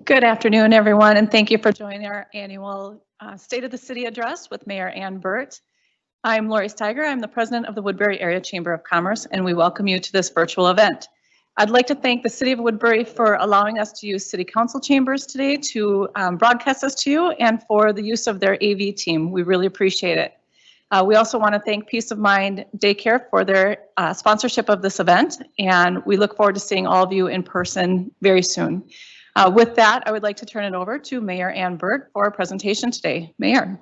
Good afternoon, everyone, and thank you for joining our annual State of the City Address with Mayor Anne Burt. I'm Lori Steiger. I'm the president of the Woodbury Area Chamber of Commerce, and we welcome you to this virtual event. I'd like to thank the City of Woodbury for allowing us to use City Council chambers today to broadcast this to you and for the use of their AV team. We really appreciate it. We also want to thank Peace of Mind Daycare for their sponsorship of this event, and we look forward to seeing all of you in person very soon. With that, I would like to turn it over to Mayor Anne Burt for a presentation today. Mayor.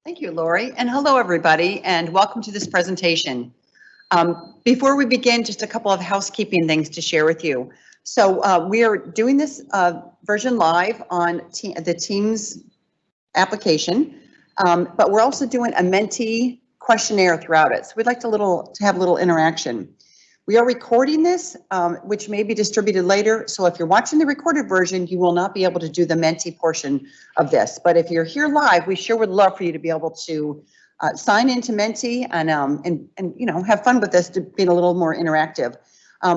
Thank you, Lori, and hello, everybody, and welcome to this presentation. Before we begin, just a couple of housekeeping things to share with you. So we are doing this version live on the Teams application, but we're also doing a Menti questionnaire throughout it. So we'd like to have a little interaction. We are recording this, which may be distributed later. So if you're watching the recorded version, you will not be able to do the Menti portion of this. But if you're here live, we sure would love for you to be able to sign into Menti and have fun with this, to being a little more interactive.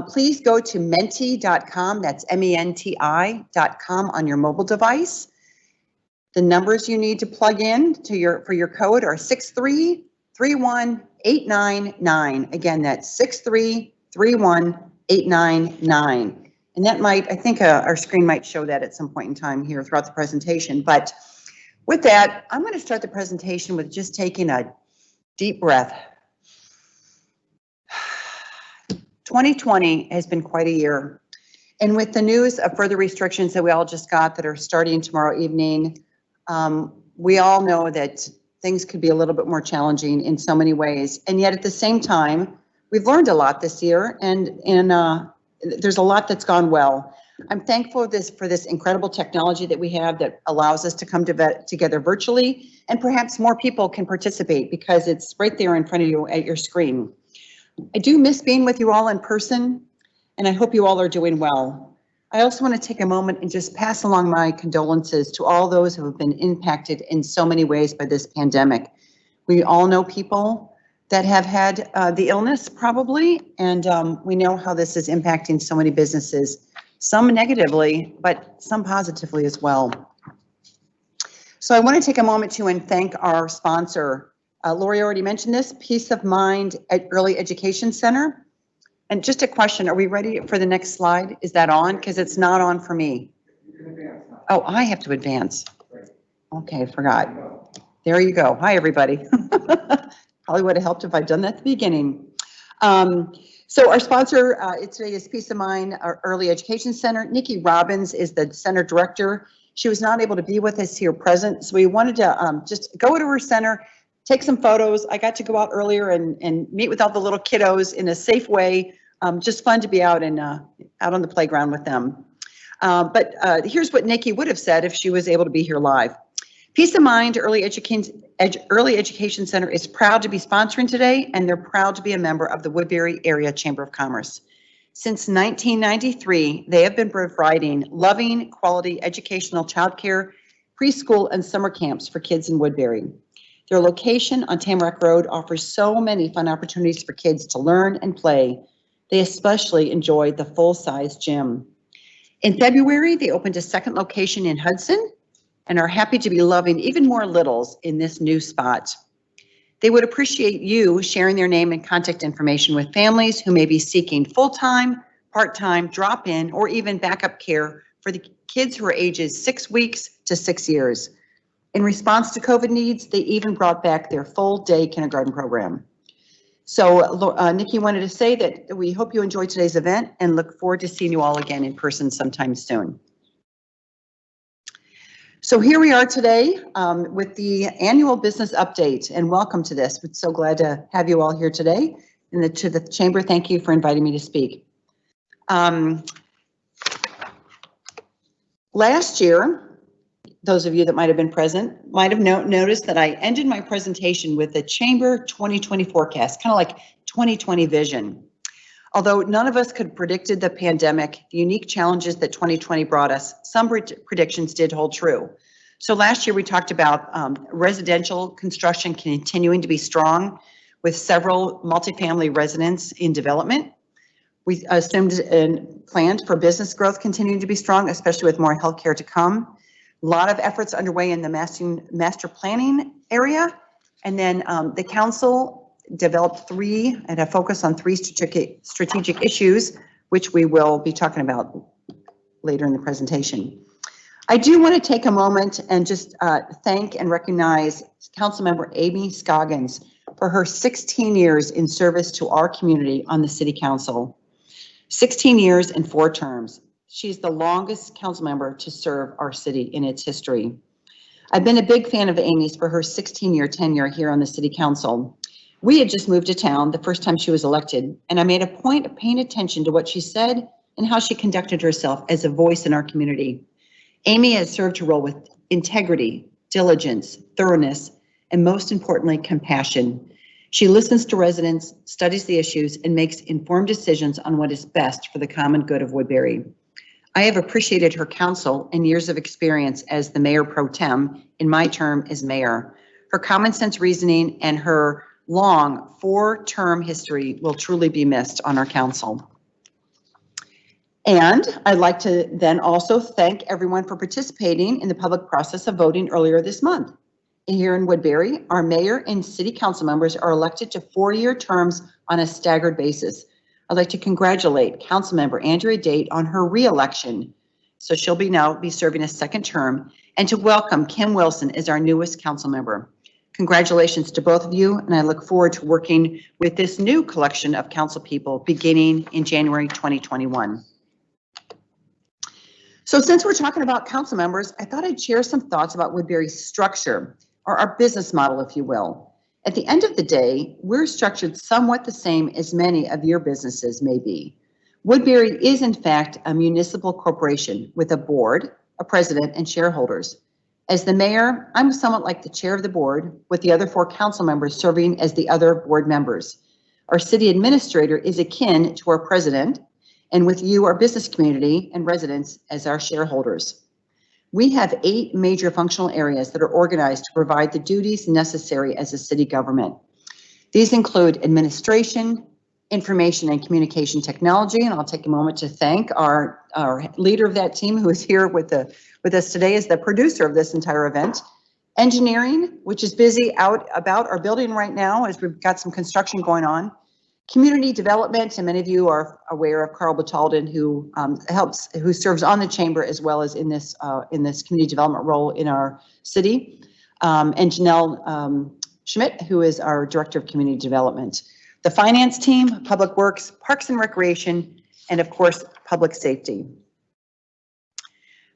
Please go to menti.com. That's MENTI.com on your mobile device. The numbers you need to plug in for your code are 6331899. Again, that's 6331899. And that I think our screen might show that at some point in time here throughout the presentation. But with that, I'm going to start the presentation with just taking a deep breath. 2020 has been quite a year. And with the news of further restrictions that we all just got that are starting tomorrow evening, we all know that things could be a little bit more challenging in so many ways. And yet at the same time, we've learned a lot this year, and there's a lot that's gone well. I'm thankful for this incredible technology that we have that allows us to come together virtually, and perhaps more people can participate because it's right there in front of you at your screen. I do miss being with you all in person, and I hope you all are doing well. I also want to take a moment and just pass along my condolences to all those who have been impacted in so many ways by this pandemic. We all know people that have had the illness probably, and we know how this is impacting so many businesses, some negatively, but some positively as well. So I want to take a moment to thank our sponsor. Lori already mentioned this, Peace of Mind Early Education Center. And just a question, are we ready for the next slide? Is that on? Because it's not on for me. Oh, I have to advance. Okay, I forgot. There you go. Hi, everybody. Probably would have helped if I'd done that at the beginning. So our sponsor today is Peace of Mind Early Education Center. Nikki Robbins is the center director. She was not able to be with us here present, so we wanted to just go to her center, take some photos. I got to go out earlier and meet with all the little kiddos in a safe way. Just fun to be out out on the playground with them. But here's what Nikki would have said if she was able to be here live. Peace of Mind Early Education Center is proud to be sponsoring today, and they're proud to be a member of the Woodbury Area Chamber of Commerce. Since 1993, they have been providing loving, quality educational childcare, preschool, and summer camps for kids in Woodbury. Their location on Tamarack Road offers so many fun opportunities for kids to learn and play. They especially enjoy the full-size gym. In February, they opened a second location in Hudson and are happy to be loving even more littles in this new spot. They would appreciate you sharing their name and contact information with families who may be seeking full-time, part-time, drop-in, or even backup care for the kids who are ages 6 weeks to 6 years. In response to COVID needs, they even brought back their full-day kindergarten program. So Nikki wanted to say that we hope you enjoyed today's event and look forward to seeing you all again in person sometime soon. So here we are today with the annual business update, and welcome to this. We're so glad to have you all here today. And to the chamber, thank you for inviting me to speak. Last year, those of you that might have been present might have noticed that I ended my presentation with the Chamber 2020 forecast, kind of like 2020 vision. Although none of us could have predicted the pandemic, the unique challenges that 2020 brought us, some predictions did hold true. So last year we talked about residential construction continuing to be strong with several multifamily residents in development. We assumed and planned for business growth continuing to be strong, especially with more healthcare to come. A lot of efforts underway in the master planning area. And then the council developed and a focus on three strategic issues, which we will be talking about later in the presentation. I do want to take a moment and just thank and recognize Councilmember Amy Scoggins for her 16 years in service to our community on the City Council. 16 years and 4 terms. She's the longest council member to serve our city in its history. I've been a big fan of Amy's for her 16-year tenure here on the City Council. We had just moved to town the first time she was elected, and I made a point of paying attention to what she said and how she conducted herself as a voice in our community. Amy has served her role with integrity, diligence, thoroughness, and most importantly, compassion. She listens to residents, studies the issues, and makes informed decisions on what is best for the common good of Woodbury. I have appreciated her counsel and years of experience as the mayor pro tem in my term as mayor. Her common sense reasoning and her long 4-term history will truly be missed on our council. And I'd like to then also thank everyone for participating in the public process of voting earlier this month. Here in Woodbury, our mayor and city council members are elected to 4-year terms on a staggered basis. I'd like to congratulate Councilmember Andrea Date on her re-election. So she'll now be serving a 2nd term, and to welcome Kim Wilson as our newest council member. Congratulations to both of you, and I look forward to working with this new collection of council people beginning in January 2021. So since we're talking about council members, I thought I'd share some thoughts about Woodbury's structure, or our business model, if you will. At the end of the day, we're structured somewhat the same as many of your businesses may be. Woodbury is in fact a municipal corporation with a board, a president, and shareholders. As the mayor, I'm somewhat like the chair of the board, with the other 4 council members serving as the other board members. Our city administrator is akin to our president, and with you, our business community and residents, as our shareholders. We have 8 major functional areas that are organized to provide the duties necessary as a city government. These include administration, information and communication technology, and I'll take a moment to thank our leader of that team who is here with us today as the producer of this entire event. Engineering, which is busy out about our building right now as we've got some construction going on. Community development, and many of you are aware of Carl Batalden, who serves on the chamber as well as in this community development role in our city, and Janelle Schmidt, who is our director of community development. The finance team, public works, parks and recreation, and of course, public safety.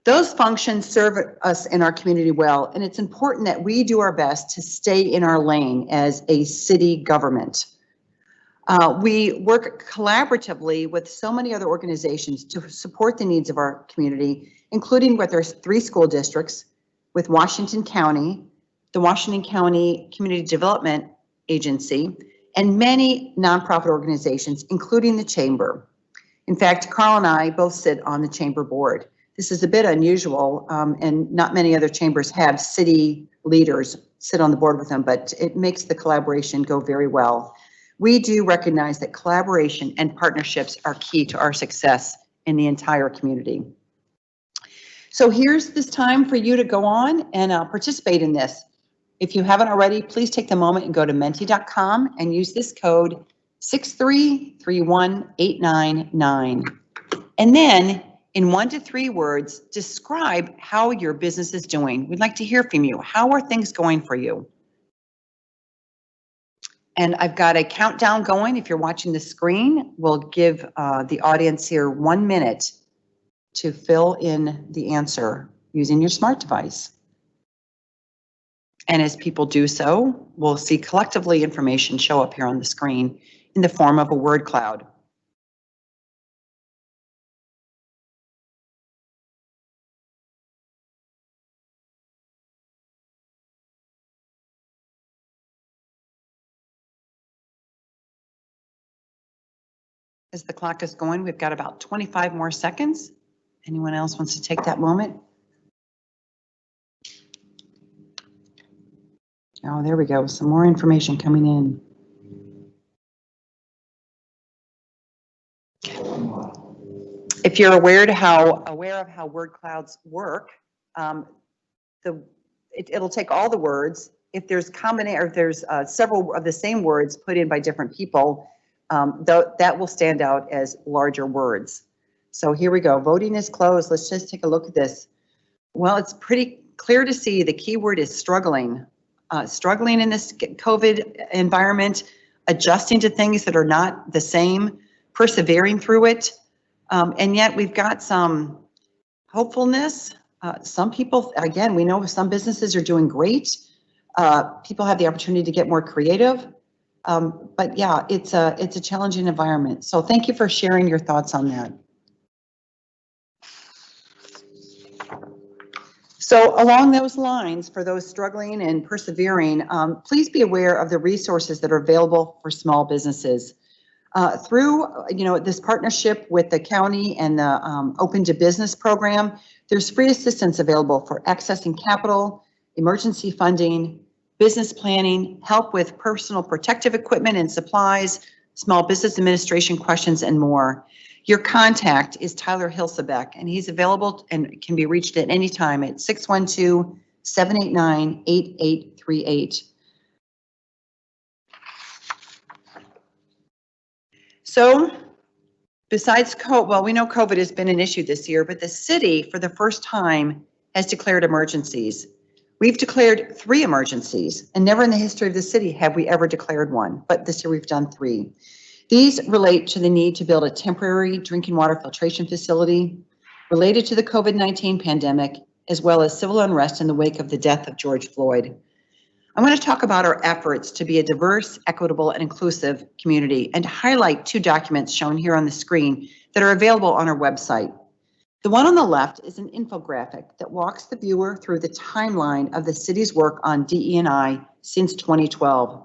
Those functions serve us in our community well, and it's important that we do our best to stay in our lane as a city government. We work collaboratively with so many other organizations to support the needs of our community, including with our 3 school districts, with Washington County, the Washington County Community Development Agency, and many nonprofit organizations, including the Chamber. In fact, Carl and I both sit on the Chamber board. This is a bit unusual, and not many other chambers have city leaders sit on the board with them, but it makes the collaboration go very well. We do recognize that collaboration and partnerships are key to our success in the entire community. So here's this time for you to go on and participate in this. If you haven't already, please take the moment and go to menti.com and use this code 6331899. And then in 1 to 3 words, describe how your business is doing. We'd like to hear from you. How are things going for you? And I've got a countdown going. If you're watching the screen, we'll give the audience here 1 minute to fill in the answer using your smart device. And as people do so, we'll see collectively information show up here on the screen in the form of a word cloud. As the clock is going, we've got about 25 more seconds. Anyone else wants to take that moment? Oh, there we go. Some more information coming in. If you're aware of how word clouds work, it'll take all the words. If there's several of the same words put in by different people, that will stand out as larger words. So here we go. Voting is closed. Let's just take a look at this. Well, it's pretty clear to see the key word is struggling. Struggling in this COVID environment, adjusting to things that are not the same, persevering through it. And yet we've got some hopefulness. Some people, again, we know some businesses are doing great. People have the opportunity to get more creative. But yeah, it's a challenging environment. So thank you for sharing your thoughts on that. So along those lines, for those struggling and persevering, please be aware of the resources that are available for small businesses. Through this partnership with the county and the Open to Business program, there's free assistance available for accessing capital, emergency funding, business planning, help with personal protective equipment and supplies, small business administration questions, and more. Your contact is Tyler Hilsebeck, and he's available and can be reached at any time at 612-789-8838. So besides COVID, well, we know COVID has been an issue this year, but the city, for the first time, has declared emergencies. We've declared 3 emergencies, and never in the history of the city have we ever declared one, but this year we've done 3. These relate to the need to build a temporary drinking water filtration facility related to the COVID-19 pandemic, as well as civil unrest in the wake of the death of George Floyd. I want to talk about our efforts to be a diverse, equitable, and inclusive community and highlight 2 documents shown here on the screen that are available on our website. The one on the left is an infographic that walks the viewer through the timeline of the city's work on DE&I since 2012.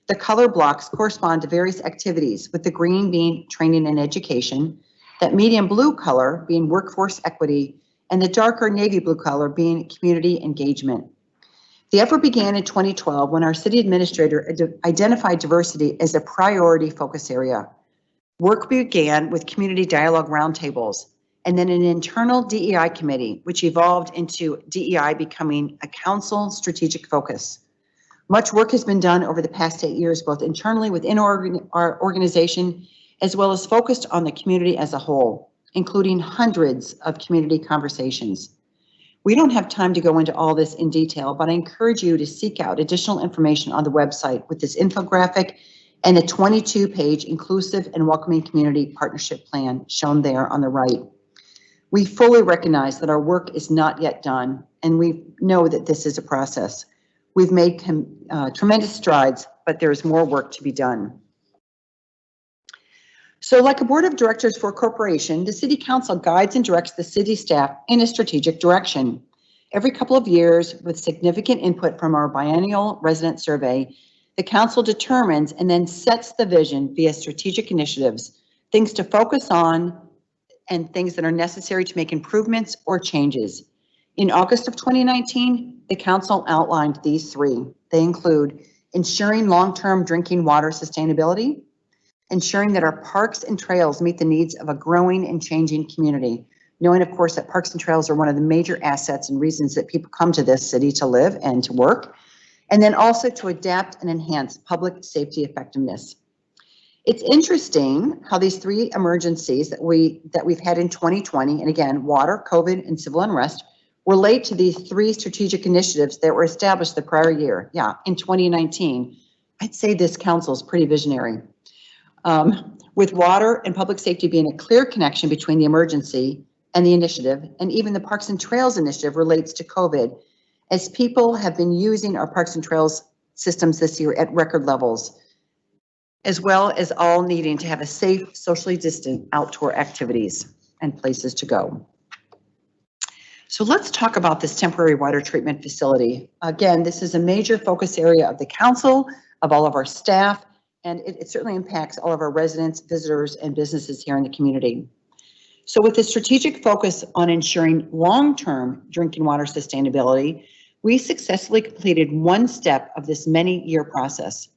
The color blocks correspond to various activities, with the green being training and education, that medium blue color being workforce equity, and the darker navy blue color being community engagement. The effort began in 2012 when our city administrator identified diversity as a priority focus area. Work began with community dialogue roundtables, and then an internal DEI committee, which evolved into DEI becoming a council strategic focus. Much work has been done over the past 8 years, both internally within our organization, as well as focused on the community as a whole, including hundreds of community conversations. We don't have time to go into all this in detail, but I encourage you to seek out additional information on the website with this infographic and a 22-page inclusive and welcoming community partnership plan shown there on the right. We fully recognize that our work is not yet done, and we know that this is a process. We've made tremendous strides, but there's more work to be done. So like a board of directors for a corporation, the city council guides and directs the city staff in a strategic direction. Every couple of years, with significant input from our biennial resident survey, the council determines and then sets the vision via strategic initiatives, things to focus on and things that are necessary to make improvements or changes. In August of 2019, the council outlined these 3. They include ensuring long-term drinking water sustainability, ensuring that our parks and trails meet the needs of a growing and changing community, knowing, of course, that parks and trails are one of the major assets and reasons that people come to this city to live and to work, and then also to adapt and enhance public safety effectiveness. It's interesting how these 3 emergencies that we've had in 2020, and again, water, COVID, and civil unrest, relate to these 3 strategic initiatives that were established the prior year. Yeah, in 2019, I'd say this council is pretty visionary. With water and public safety being a clear connection between the emergency and the initiative, and even the Parks and Trails initiative relates to COVID, as people have been using our Parks and Trails systems this year at record levels, as well as all needing to have a safe, socially distant outdoor activities and places to go. So let's talk about this temporary water treatment facility. Again, this is a major focus area of the council, of all of our staff, and it certainly impacts all of our residents, visitors, and businesses here in the community. So with the strategic focus on ensuring long-term drinking water sustainability, we successfully completed 1 step of this many-year process.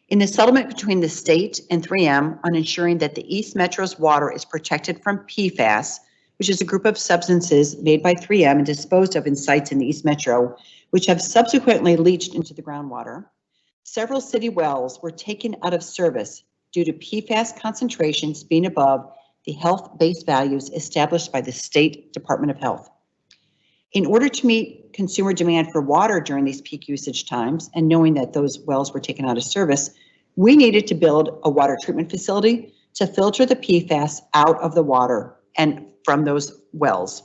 In the settlement between the state and 3M on ensuring that the East Metro's water is protected from PFAS, which is a group of substances made by 3M and disposed of in sites in the East Metro, which have subsequently leached into the groundwater, several city wells were taken out of service due to PFAS concentrations being above the health-based values established by the State Department of Health. In order to meet consumer demand for water during these peak usage times, and knowing that those wells were taken out of service, we needed to build a water treatment facility to filter the PFAS out of the water and from those wells.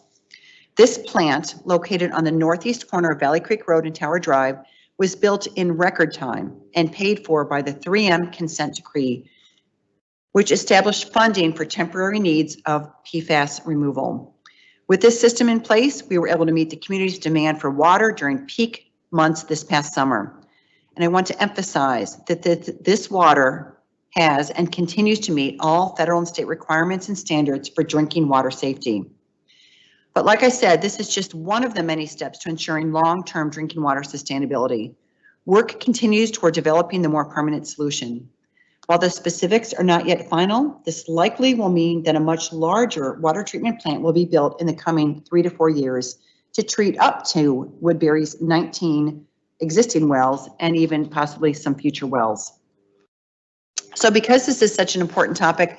This plant, located on the northeast corner of Valley Creek Road and Tower Drive, was built in record time and paid for by the 3M consent decree, which established funding for temporary needs of PFAS removal. With this system in place, we were able to meet the community's demand for water during peak months this past summer. And I want to emphasize that this water has and continues to meet all federal and state requirements and standards for drinking water safety. But like I said, this is just one of the many steps to ensuring long-term drinking water sustainability. Work continues toward developing the more permanent solution. While the specifics are not yet final, this likely will mean that a much larger water treatment plant will be built in the coming 3 to 4 years to treat up to Woodbury's 19 existing wells and even possibly some future wells. So because this is such an important topic,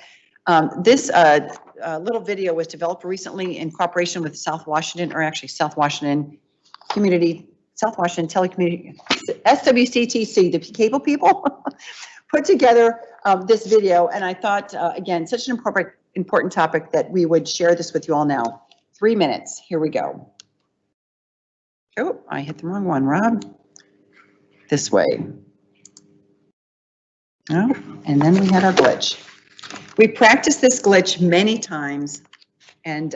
this little video was developed recently in cooperation with South Washington Telecommunity, SWCTC, the cable people, put together this video. And I thought, again, such an important topic that we would share this with you all now. 3 minutes, here we go. Oh, I hit the wrong one, Rob. This way. Oh, and then we had our glitch. We practiced this glitch many times and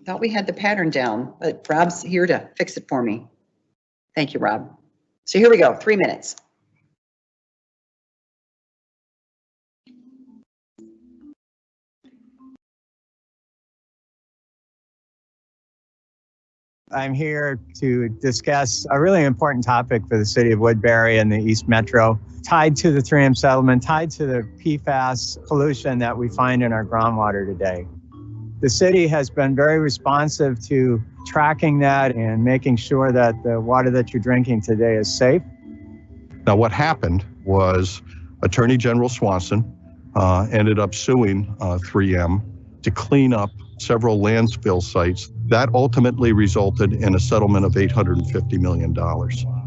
thought we had the pattern down, but Rob's here to fix it for me. Thank you, Rob. So here we go, 3 minutes. I'm here to discuss a really important topic for the city of Woodbury and the East Metro, tied to the 3M settlement, tied to the PFAS pollution that we find in our groundwater today. The city has been very responsive to tracking that and making sure that the water that you're drinking today is safe. Now, what happened was Attorney General Swanson ended up suing 3M to clean up several landfill sites. That ultimately resulted in a settlement of $850 million.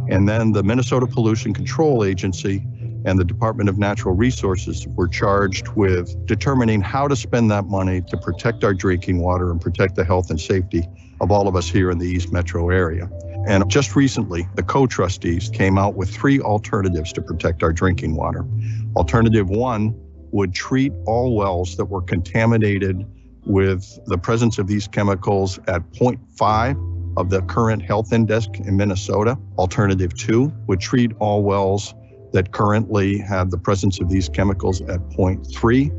And then the Minnesota Pollution Control Agency and the Department of Natural Resources were charged with determining how to spend that money to protect our drinking water and protect the health and safety of all of us here in the East Metro area. And just recently, the co-trustees came out with 3 alternatives to protect our drinking water. Alternative 1 would treat all wells that were contaminated with the presence of these chemicals at 0.5 of the current health index in Minnesota. Alternative 2 would treat all wells that currently have the presence of these chemicals at 0.3.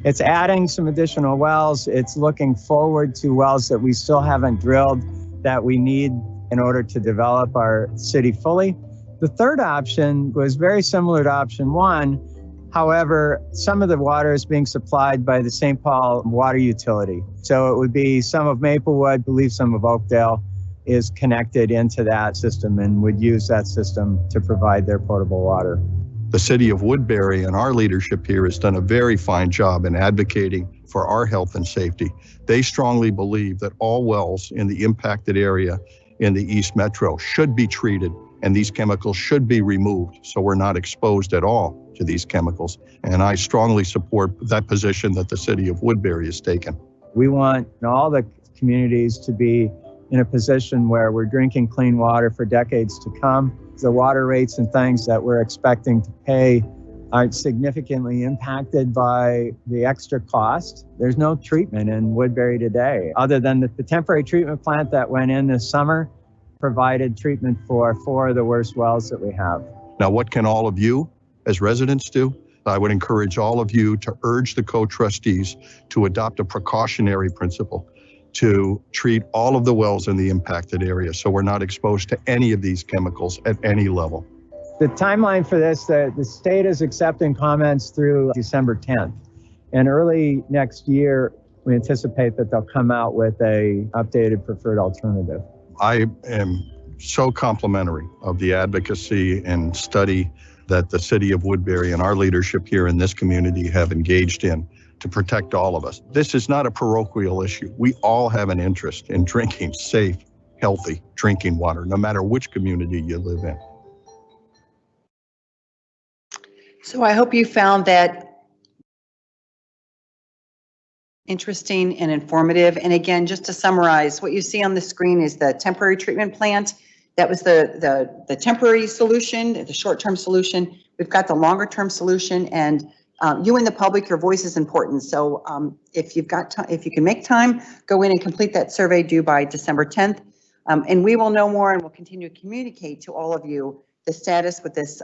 It's adding some additional wells. It's looking forward to wells that we still haven't drilled that we need in order to develop our city fully. The third option was very similar to option 1. However, some of the water is being supplied by the St. Paul water utility. So it would be some of Maplewood, I believe some of Oakdale is connected into that system and would use that system to provide their potable water. The city of Woodbury and our leadership here has done a very fine job in advocating for our health and safety. They strongly believe that all wells in the impacted area in the East Metro should be treated and these chemicals should be removed so we're not exposed at all to these chemicals. And I strongly support that position that the city of Woodbury has taken. We want all the communities to be in a position where we're drinking clean water for decades to come. The water rates and things that we're expecting to pay are significantly impacted by the extra cost. There's no treatment in Woodbury today, other than the temporary treatment plant that went in this summer provided treatment for 4 of the worst wells that we have. Now, what can all of you as residents do? I would encourage all of you to urge the co-trustees to adopt a precautionary principle to treat all of the wells in the impacted area so we're not exposed to any of these chemicals at any level. The timeline for this, the state is accepting comments through December 10th. And early next year, we anticipate that they'll come out with a updated preferred alternative. I am so complimentary of the advocacy and study that the city of Woodbury and our leadership here in this community have engaged in to protect all of us. This is not a parochial issue. We all have an interest in drinking safe, healthy drinking water, no matter which community you live in. So I hope you found that interesting and informative. And again, just to summarize, what you see on the screen is the temporary treatment plant. That was the temporary solution, the short-term solution. We've got the longer-term solution, and you in the public, your voice is important. So if you can make time, go in and complete that survey due by December 10th. And we will know more, and we'll continue to communicate to all of you the status with this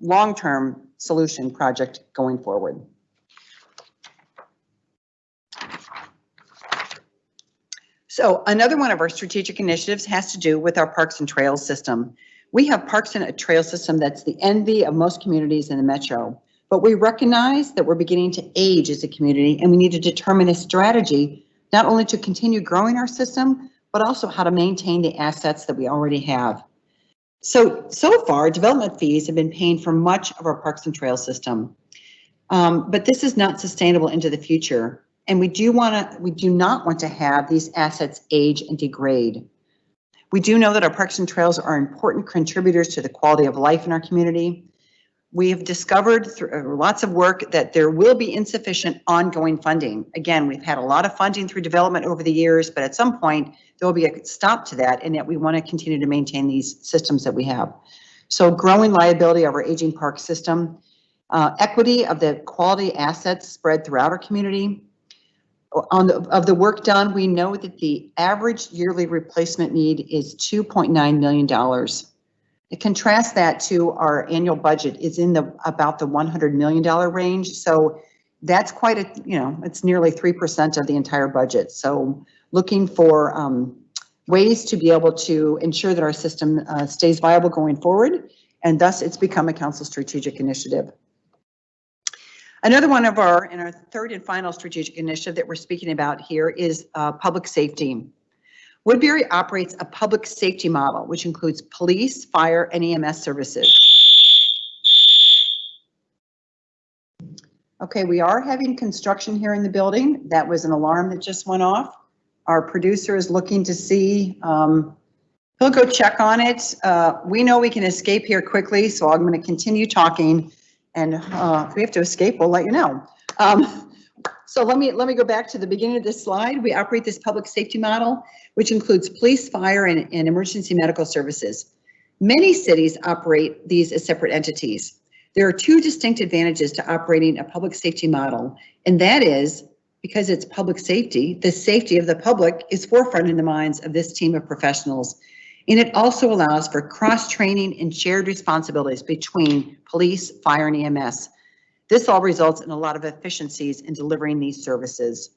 long-term solution project going forward. So another one of our strategic initiatives has to do with our parks and trails system. We have parks and a trail system that's the envy of most communities in the metro, but we recognize that we're beginning to age as a community, and we need to determine a strategy not only to continue growing our system, but also how to maintain the assets that we already have. So far, development fees have been paying for much of our parks and trail system, but this is not sustainable into the future. And we do not want to have these assets age and degrade. We do know that our parks and trails are important contributors to the quality of life in our community. We have discovered through lots of work that there will be insufficient ongoing funding. Again, we've had a lot of funding through development over the years, but at some point there will be a stop to that, and that we want to continue to maintain these systems that we have. So growing liability of our aging park system, equity of the quality assets spread throughout our community. Of the work done, we know that the average yearly replacement need is $2.9 million. Contrast that to our annual budget is in about the $100 million range. So that's quite it's nearly 3% of the entire budget. So looking for ways to be able to ensure that our system stays viable going forward, and thus it's become a council strategic initiative. Another one of our third and final strategic initiative that we're speaking about here is public safety. Woodbury operates a public safety model, which includes police, fire, and EMS services. Okay, we are having construction here in the building. That was an alarm that just went off. Our producer is looking to see, he'll go check on it. We know we can escape here quickly, so I'm going to continue talking. And if we have to escape, we'll let you know. So let me go back to the beginning of this slide. We operate this public safety model, which includes police, fire, and emergency medical services. Many cities operate these as separate entities. There are two distinct advantages to operating a public safety model, and that is because it's public safety, the safety of the public is forefront in the minds of this team of professionals. And it also allows for cross-training and shared responsibilities between police, fire, and EMS. This all results in a lot of efficiencies in delivering these services.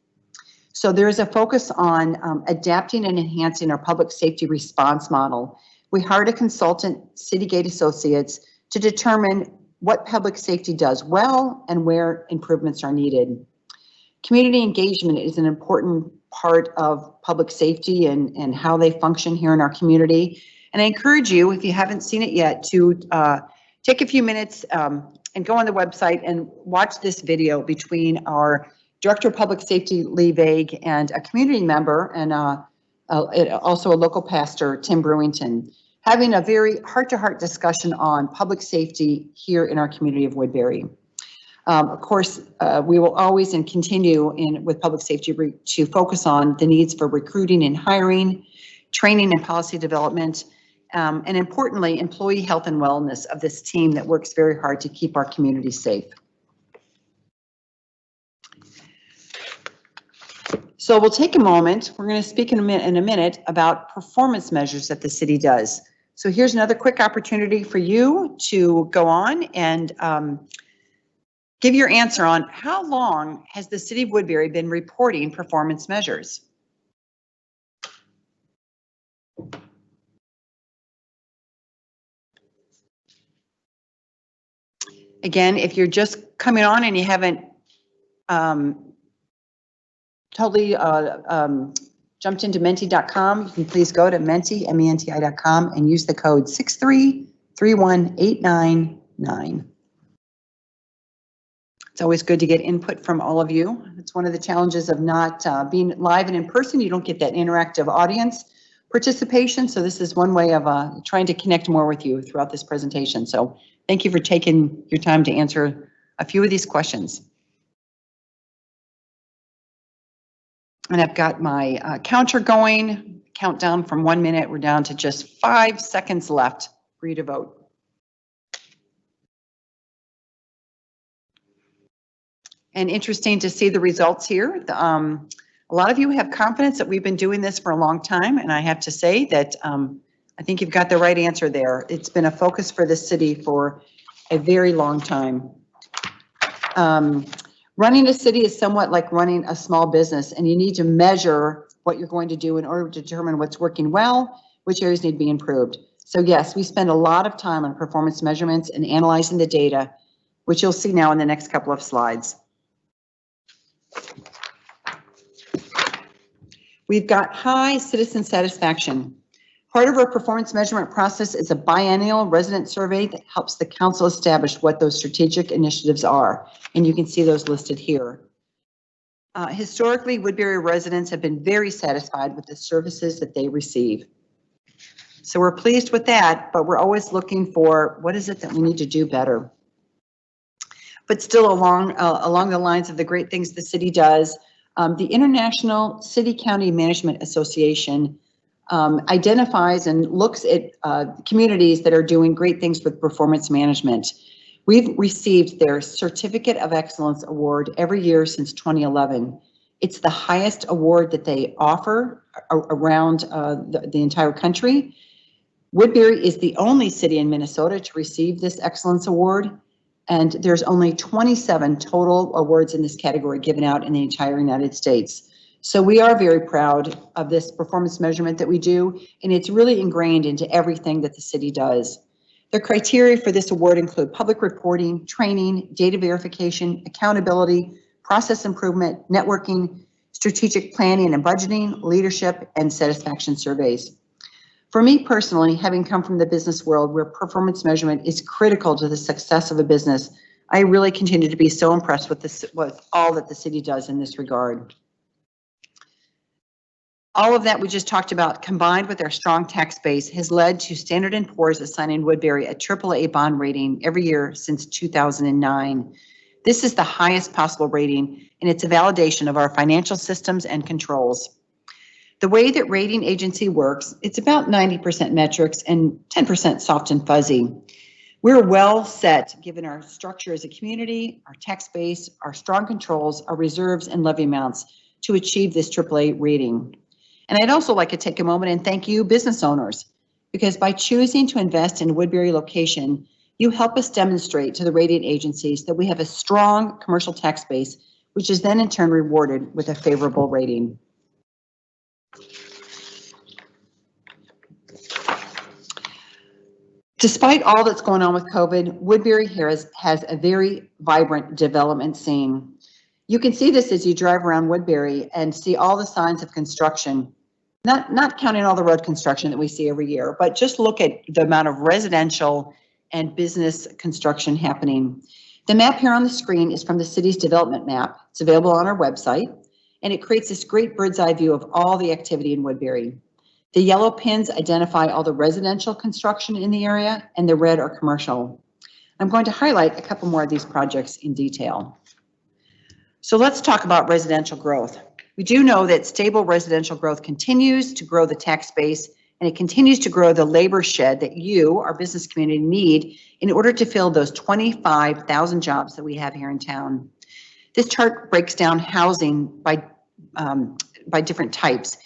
So there is a focus on adapting and enhancing our public safety response model. We hired a consultant, Citygate Associates, to determine what public safety does well and where improvements are needed. Community engagement is an important part of public safety and how they function here in our community. And I encourage you, if you haven't seen it yet, to take a few minutes and go on the website and watch this video between our Director of Public Safety, Lee Vague, and a community member and also a local pastor, Tim Brewington, having a very heart-to-heart discussion on public safety here in our community of Woodbury. Of course, we will always and continue with public safety to focus on the needs for recruiting and hiring, training and policy development, and importantly, employee health and wellness of this team that works very hard to keep our community safe. So we'll take a moment. We're going to speak in a minute about performance measures that the city does. So here's another quick opportunity for you to go on and give your answer on how long has the city of Woodbury been reporting performance measures? Again, if you're just coming on and you haven't totally jumped into menti.com, you can please go to menti.com and use the code 6331899. It's always good to get input from all of you. It's one of the challenges of not being live and in person. You don't get that interactive audience participation. So this is one way of trying to connect more with you throughout this presentation. So thank you for taking your time to answer a few of these questions. And I've got my counter going, countdown from 1 minute. We're down to just 5 seconds left for you to vote. And interesting to see the results here. A lot of you have confidence that we've been doing this for a long time, and I have to say that I think you've got the right answer there. It's been a focus for the city for a very long time. Running a city is somewhat like running a small business, and you need to measure what you're going to do in order to determine what's working well, which areas need to be improved. So yes, we spend a lot of time on performance measurements and analyzing the data, which you'll see now in the next couple of slides. We've got high citizen satisfaction. Part of our performance measurement process is a biennial resident survey that helps the council establish what those strategic initiatives are. And you can see those listed here. Historically, Woodbury residents have been very satisfied with the services that they receive. So we're pleased with that, but we're always looking for what is it that we need to do better. But still along the lines of the great things the city does, the International City-County Management Association identifies and looks at communities that are doing great things with performance management. We've received their Certificate of Excellence Award every year since 2011. It's the highest award that they offer around the entire country. Woodbury is the only city in Minnesota to receive this excellence award, and there's only 27 total awards in this category given out in the entire United States. So we are very proud of this performance measurement that we do, and it's really ingrained into everything that the city does. The criteria for this award include public reporting, training, data verification, accountability, process improvement, networking, strategic planning and budgeting, leadership, and satisfaction surveys. For me personally, having come from the business world where performance measurement is critical to the success of a business, I really continue to be so impressed with all that the city does in this regard. All of that we just talked about, combined with our strong tax base, has led to Standard & Poor's assigning Woodbury a AAA bond rating every year since 2009. This is the highest possible rating, and it's a validation of our financial systems and controls. The way that rating agency works, it's about 90% metrics and 10% soft and fuzzy. We're well set given our structure as a community, our tax base, our strong controls, our reserves and levy amounts to achieve this AAA rating. And I'd also like to take a moment and thank you business owners, because by choosing to invest in a Woodbury location, you help us demonstrate to the rating agencies that we have a strong commercial tax base, which is then in turn rewarded with a favorable rating. Despite all that's going on with COVID, Woodbury has a very vibrant development scene. You can see this as you drive around Woodbury and see all the signs of construction, not counting all the road construction that we see every year, but just look at the amount of residential and business construction happening. The map here on the screen is from the city's development map. It's available on our website, and it creates this great bird's eye view of all the activity in Woodbury. The yellow pins identify all the residential construction in the area, and the red are commercial. I'm going to highlight a couple more of these projects in detail. So let's talk about residential growth. We do know that stable residential growth continues to grow the tax base, and it continues to grow the labor shed that you, our business community, need in order to fill those 25,000 jobs that we have here in town. This chart breaks down housing by different types.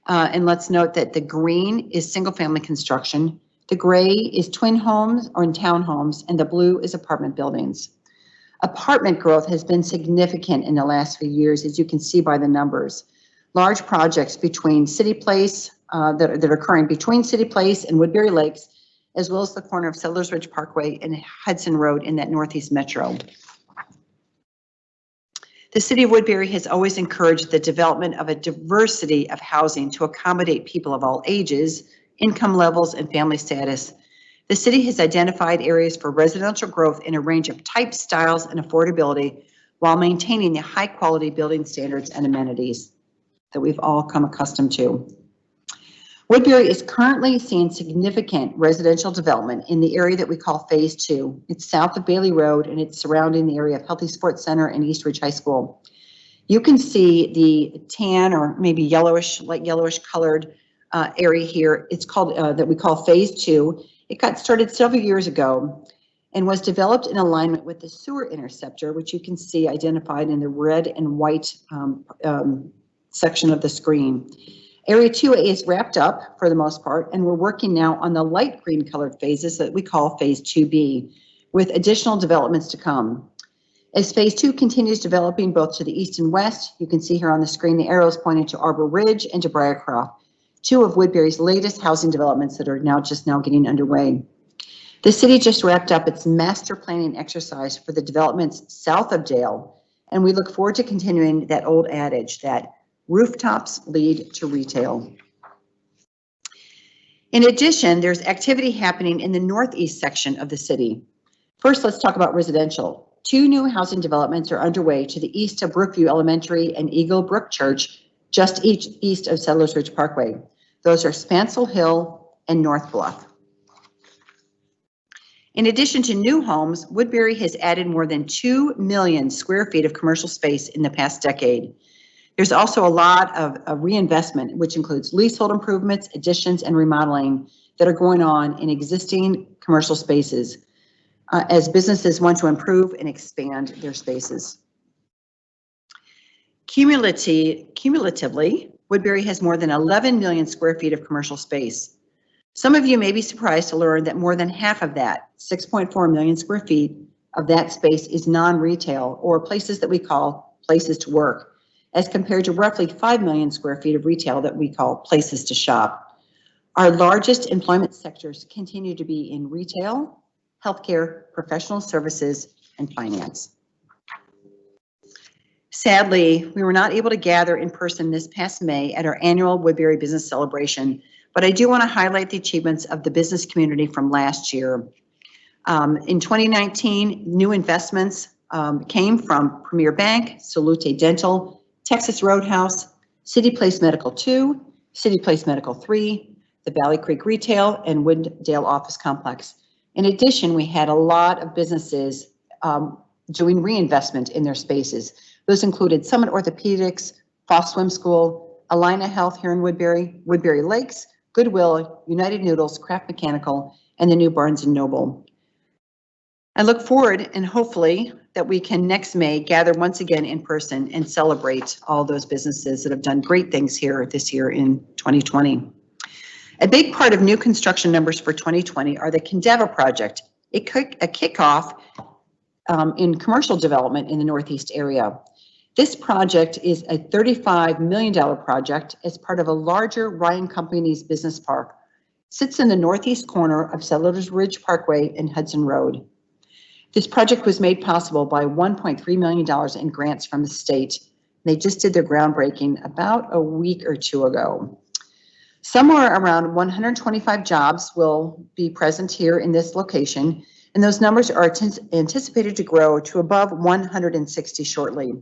And let's note that the green is single family construction, the gray is twin homes or in townhomes, and the blue is apartment buildings. Apartment growth has been significant in the last few years, as you can see by the numbers. Large projects between City Place that are occurring between City Place and Woodbury Lakes as well as the corner of Settlers Ridge Parkway and Hudson Road in that Northeast Metro. The City of Woodbury has always encouraged the development of a diversity of housing to accommodate people of all ages, income levels, and family status. The city has identified areas for residential growth in a range of types, styles, and affordability while maintaining the high-quality building standards and amenities that we've all come accustomed to. Woodbury is currently seeing significant residential development in the area that we call Phase 2. It's south of Bailey Road, and it's surrounding the area of Healthy Sports Center and East Ridge High School. You can see the tan or maybe yellowish, light yellowish colored area here. It's called, that we call Phase 2. It got started several years ago and was developed in alignment with the sewer interceptor, which you can see identified in the red and white section of the screen. Area 2A is wrapped up for the most part, and we're working now on the light green colored phases that we call Phase 2B, with additional developments to come. As Phase 2 continues developing both to the east and west, you can see here on the screen the arrows pointing to Arbor Ridge and to Briarcroft, two of Woodbury's latest housing developments that are just now getting underway. The city just wrapped up its master planning exercise for the developments south of Dale, and we look forward to continuing that old adage that rooftops lead to retail. In addition, there's activity happening in the northeast section of the city. First, let's talk about residential. Two new housing developments are underway to the east of Brookview Elementary and Eagle Brook Church, just east of Settlers Ridge Parkway. Those are Spancel Hill and North Bluff. In addition to new homes, Woodbury has added more than 2 million square feet of commercial space in the past decade. There's also a lot of reinvestment, which includes leasehold improvements, additions, and remodeling that are going on in existing commercial spaces as businesses want to improve and expand their spaces. Cumulatively, Woodbury has more than 11 million square feet of commercial space. Some of you may be surprised to learn that more than half of that, 6.4 million square feet of that space, is non-retail, or places that we call places to work, as compared to roughly 5 million square feet of retail that we call places to shop. Our largest employment sectors continue to be in retail, healthcare, professional services, and finance. Sadly, we were not able to gather in person this past May at our annual Woodbury Business Celebration, but I do want to highlight the achievements of the business community from last year. In 2019, new investments came from Premier Bank, Salute Dental, Texas Roadhouse, City Place Medical 2, City Place Medical 3, the Valley Creek Retail, and Wooddale Office Complex. In addition, we had a lot of businesses doing reinvestment in their spaces. Those included Summit Orthopedics, Foss Swim School, Alina Health here in Woodbury, Woodbury Lakes, Goodwill, United Noodles, Craft Mechanical, and the new Barnes & Noble. I look forward and hopefully that we can next May gather once again in person and celebrate all those businesses that have done great things here this year in 2020. A big part of new construction numbers for 2020 are the Kendeva project, a kickoff in commercial development in the Northeast area. This project is a $35 million project as part of a larger Ryan Companies business park. It sits in the northeast corner of Settlers Ridge Parkway and Hudson Road. This project was made possible by $1.3 million in grants from the state. They just did their groundbreaking about a week or two ago. Somewhere around 125 jobs will be present here in this location, and those numbers are anticipated to grow to above 160 shortly.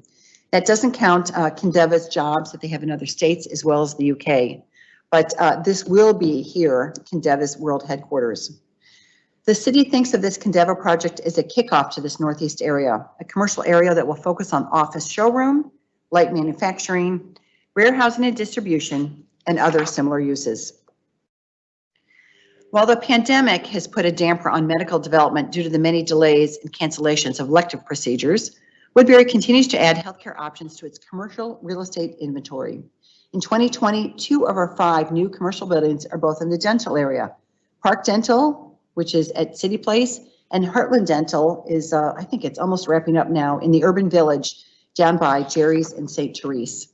That doesn't count Kendeva's jobs that they have in other states as well as the UK, but this will be here, Kendeva's world headquarters. The city thinks of this Kendeva project as a kickoff to this Northeast area, a commercial area that will focus on office showroom, light manufacturing, warehousing and distribution, and other similar uses. While the pandemic has put a damper on medical development due to the many delays and cancellations of elective procedures, Woodbury continues to add healthcare options to its commercial real estate inventory. In 2020, 2 of our 5 new commercial buildings are both in the dental area. Park Dental, which is at City Place, and Heartland Dental is, I think it's almost wrapping up now, in the urban village down by Jerry's and St. Therese.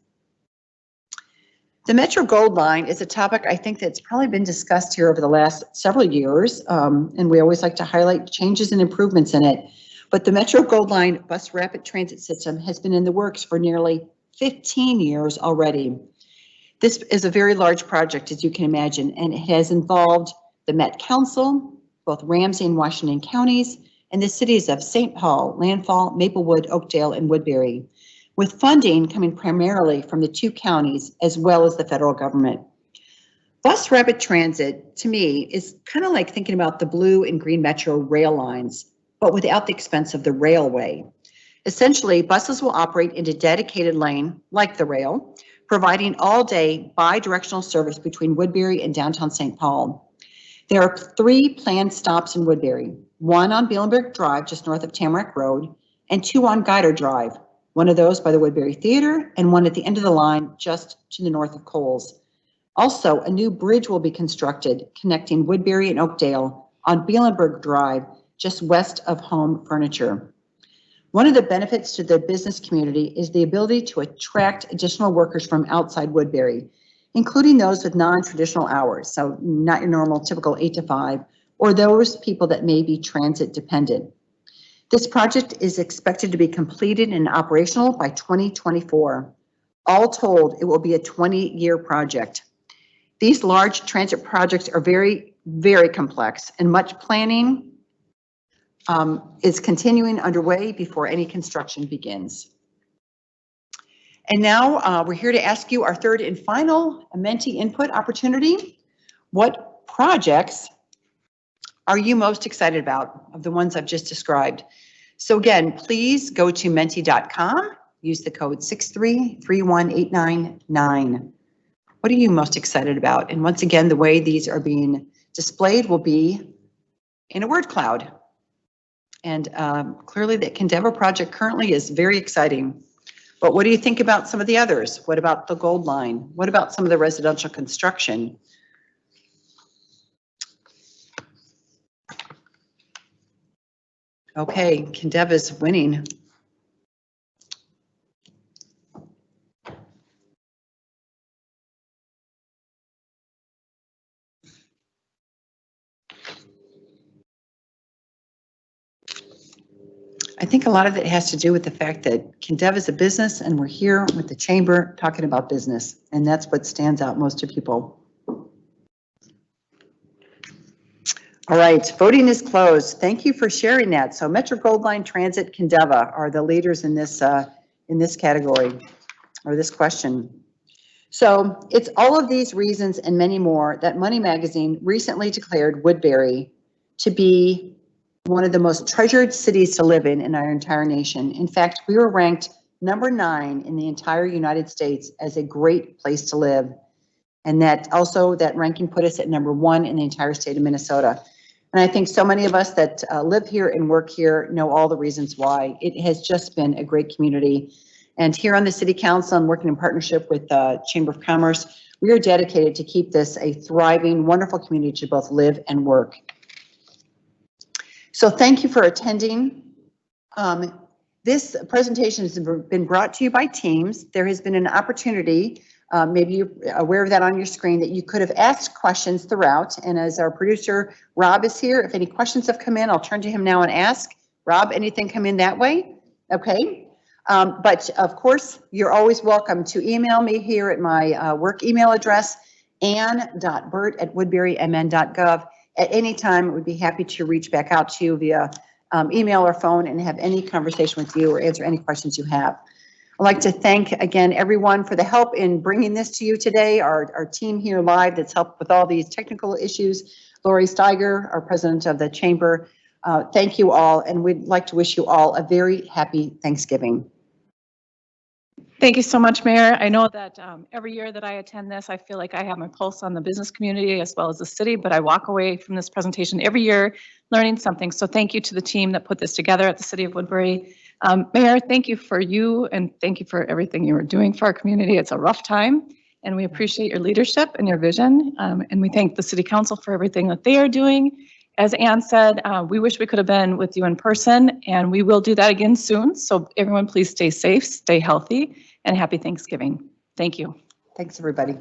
The Metro Gold Line is a topic I think that's probably been discussed here over the last several years, and we always like to highlight changes and improvements in it. But the Metro Gold Line bus rapid transit system has been in the works for nearly 15 years already. This is a very large project, as you can imagine, and it has involved the Met Council, both Ramsey and Washington counties, and the cities of St. Paul, Landfall, Maplewood, Oakdale, and Woodbury, with funding coming primarily from the 2 counties as well as the federal government. Bus rapid transit, to me, is kind of like thinking about the blue and green Metro rail lines, but without the expense of the railway. Essentially, buses will operate in a dedicated lane, like the rail, providing all-day bi-directional service between Woodbury and downtown St. Paul. There are 3 planned stops in Woodbury, 1 on Bielenberg Drive, just north of Tamarack Road, and 2 on Guider Drive, one of those by the Woodbury Theater and one at the end of the line just to the north of Coles. Also, a new bridge will be constructed connecting Woodbury and Oakdale on Bielenberg Drive, just west of Home Furniture. One of the benefits to the business community is the ability to attract additional workers from outside Woodbury, including those with non-traditional hours, so not your normal typical 8 to 5, or those people that may be transit dependent. This project is expected to be completed and operational by 2024. All told, it will be a 20-year project. These large transit projects are very, very complex, and much planning is continuing underway before any construction begins. And now we're here to ask you our third and final Menti input opportunity. What projects are you most excited about of the ones I've just described? So again, please go to menti.com, use the code 6331899. What are you most excited about? And once again, the way these are being displayed will be in a word cloud. And clearly the Kendeva project currently is very exciting. But what do you think about some of the others? What about the Gold Line? What about some of the residential construction? Okay, Kendeva's winning. I think a lot of it has to do with the fact that Kendeva is a business and we're here with the chamber talking about business, and that's what stands out most to people. All right, voting is closed. Thank you for sharing that. So Metro Gold Line, Transit, Kendeva are the leaders in this category or this question. So it's all of these reasons and many more that Money Magazine recently declared Woodbury to be one of the most treasured cities to live in our entire nation. In fact, we were ranked number 9 in the entire United States as a great place to live. And that ranking put us at number 1 in the entire state of Minnesota. And I think so many of us that live here and work here know all the reasons why. It has just been a great community. And here on the City Council, I'm working in partnership with the Chamber of Commerce. We are dedicated to keep this a thriving, wonderful community to both live and work. So thank you for attending. This presentation has been brought to you by Teams. There has been an opportunity, maybe you're aware of that on your screen, that you could have asked questions throughout. And as our producer, Rob, is here, if any questions have come in, I'll turn to him now and ask. Rob, anything come in that way? Okay. But of course, you're always welcome to email me here at my work email address, ann.burt@woodburymn.gov. At any time, we'd be happy to reach back out to you via email or phone and have any conversation with you or answer any questions you have. I'd like to thank again everyone for the help in bringing this to you today, our team here live that's helped with all these technical issues. Lori Steiger, our president of the chamber, thank you all, and we'd like to wish you all a very happy Thanksgiving. Thank you so much, Mayor. I know that every year that I attend this, I feel like I have my pulse on the business community as well as the city, but I walk away from this presentation every year learning something. So thank you to the team that put this together at the City of Woodbury. Mayor, thank you for you and thank you for everything you are doing for our community. It's a rough time and we appreciate your leadership and your vision. And we thank the City Council for everything that they are doing. As Anne said, we wish we could have been with you in person, and we will do that again soon. So everyone, please stay safe, stay healthy, and happy Thanksgiving. Thank you. Thanks, everybody.